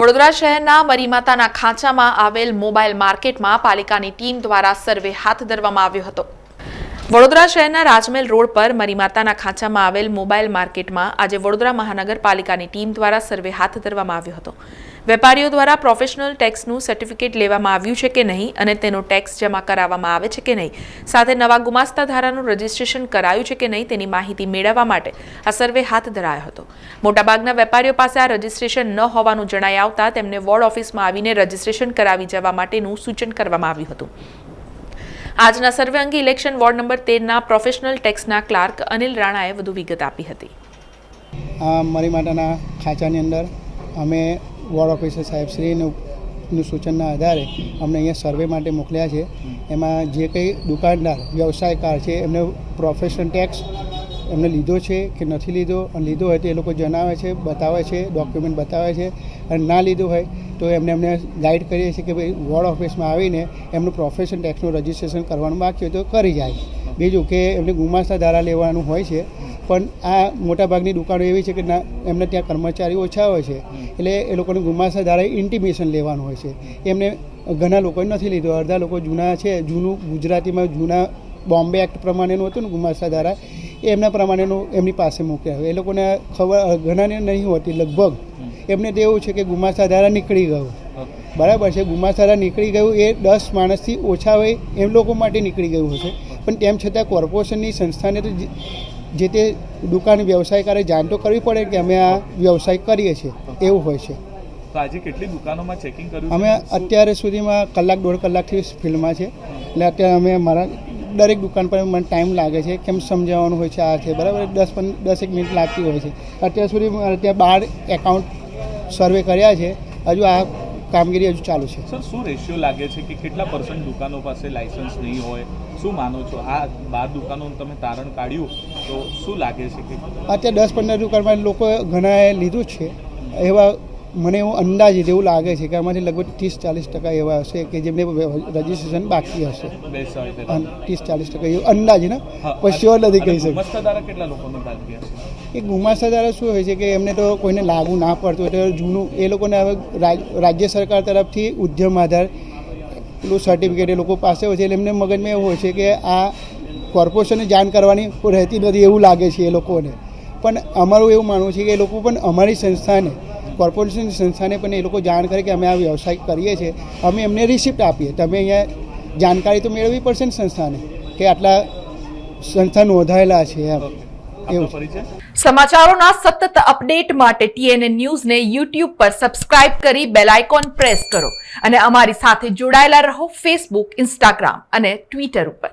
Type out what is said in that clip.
વડોદરા શહેરના મરીમાતાના ખાંચામાં આવેલ મોબાઈલ માર્કેટમાં પાલિકાની ટીમ દ્વારા સર્વે હાથ ધરવામાં આવ્યો હતો। વડોદરા શહેરના રાજમહેલ રોડ પર મરીમાતાના ખાંચામાં આવેલ મોબાઈલ માર્કેટમાં આજે વડોદરા મહાનગરપાલિકાની ટીમ દ્વારા સર્વે હાથ ધરવામાં આવ્યો હતો। વેપારીઓ દ્વારા પ્રોફેશનલ ટેક્સનું સર્ટિફિકેટ લેવામાં આવ્યું છે કે નહીં અને તેનો ટેક્સ જમા કરાવવામાં આવે છે કે નહીં, સાથે નવા ગુમાસ્તા ધારાનું રજીસ્ટ્રેશન કરાયું છે કે નહીં તેની માહિતી મેળવવા માટે આ સર્વે હાથ ધરાયો હતો। મોટાભાગના વેપારીઓ પાસે આ રજીસ્ટ્રેશન ન હોવાનું જણાઈ આવતા તેમને વોર્ડ ઓફિસમાં આવીને રજીસ્ટ્રેશન કરાવી જવા માટેનું સૂચન કરવામાં આવ્યું હતું। આજના સર્વે અંગે ઇલેક્શન વોર્ડ નંબર 13ના પ્રોફેશનલ ટેક્સના ક્લાર્ક અનિલ રાણાએ વધુ વિગત આપી હતી। મરીમાતાના ખાંચાની અંદર અમે વોર્ડ ઓફિસર સાહેબશ્રીનું સૂચનના આધારે અમને અહીંયા સર્વે માટે મોકલ્યા છે। એમાં જે કંઈ દુકાનદાર વ્યવસાયકાર છે એમને પ્રોફેશનલ ટેક્સ એમને લીધો છે કે નથી લીધો, અને લીધો હોય તો એ લોકો જણાવે છે, બતાવે છે, ડોક્યુમેન્ટ બતાવે છે, અને ના લીધો હોય તો એમને ગાઈડ કરીએ છીએ કે ભાઈ વોર્ડ ઓફિસમાં આવીને એમનું પ્રોફેશનલ ટેક્સનું રજીસ્ટ્રેશન કરવાનું બાકી હોય તો કરી જાય। બીજું કે એમને ગુમાસ્તા ધારા લેવાનું હોય છે, પણ આ મોટાભાગની દુકાનો એવી છે કે ના એમને ત્યાં કર્મચારીઓ ઓછા હોય છે, એટલે એ લોકોને ગુમાસ્તા ધારા ઇન્ટિમેશન લેવાનું હોય છે। એમને ઘણા લોકોએ નથી લીધો, અડધા લોકો જૂના છે, જૂનું ગુજરાતીમાં જૂના બોમ્બે એક્ટ પ્રમાણેનું હતું ને ગુમાસ્તા ધારા, એમના પ્રમાણેનું એમની પાસે મૂક્યા હોય। એ લોકોને ખબર ઘણાને નહીં હોતી, લગભગ એમને તો એવું છે કે ગુમાસ્તા ધારા નીકળી ગયું, બરાબર છે, ગુમાસ્તા ધારા નીકળી ગયું એ 10 માણસથી ઓછા હોય એમ લોકો માટે નીકળી ગયું હશે, પણ તેમ છતાં કોર્પોરેશનની સંસ્થાને તો જે તે દુકાન વ્યવસાયકારે જાણ તો કરવી પડે કે અમે આ વ્યવસાય કરીએ છીએ, એવું હોય છે। તો આજે કેટલી દુકાનોમાં ચેકિંગ કર્યું? અમે અત્યારે સુધીમાં કલાક 1.5 કલાકથી ફિલ્ડમાં છે, એટલે અત્યારે અમે મારા દરેક દુકાન પર મને ટાઈમ લાગે છે, કેમ સમજાવવાનું હોય છે, આ છે બરાબર, 10 મિનિટ લાગતી હોય છે। અત્યાર સુધી મારે ત્યાં 12 એકાઉન્ટ સર્વે કર્યા છે, હજુ આ કામગીરી હજુ ચાલુ છે। સર, શું રેશિયો લાગે છે કે કેટલા % દુકાનો પાસે લાયસન્સ નહીં હોય? શું માનો છો? આ 12 દુકાનોનું તમે તારણ કાઢ્યું તો શું લાગે છે કે અત્યારે 10-15 દુકાનમાં લોકો ઘણાએ લીધું જ છે? એવા મને એવું અંદાજિત એવું લાગે છે કે આમાંથી લગભગ 30-40% એવા હશે કે જેમને રજીસ્ટ્રેશન બાકી હશે, 30-40% એવું અંદાજ ને, પછી શ્યોર નથી કહી શકું। ગુમાસ્તા ધારા કેટલા લોકોને બાકી હશે? એ ગુમાસ્તા ધારા શું હોય છે કે એમને તો કોઈને લાગુ ના પડતું એટલે જૂનું એ લોકોને હવે રાજ્ય સરકાર તરફથી ઉદ્યમ આધાર પેલું સર્ટિફિકેટ એ લોકો પાસે હોય છે, એટલે એમને મગજમાં એવું હોય છે કે આ કોર્પોરેશનને જાણ કરવાની રહેતી નથી એવું લાગે છે એ લોકોને। પણ અમારું એવું માનવું છે કે એ લોકો પણ અમારી સંસ્થાને, કોર્પોરેશનની સંસ્થાને પણ એ લોકો જાણ કરે કે અમે આ વ્યવસાય કરીએ છીએ, અમે એમને રિસિપ્ટ આપીએ, તમે અહીંયા જાણકારી તો મેળવવી પડશે ને સંસ્થાને કે આટલા સંસ્થા નોંધાયેલા છે એમ। સમાચારોના સતત અપડેટ માટે TNN ન્યૂઝને YouTube પર સબસ્ક્રાઇબ કરી બેલ આઇકોન પ્રેસ કરો અને અમારી સાથે જોડાયેલા રહો Facebook, Instagram અને Twitter ઉપર।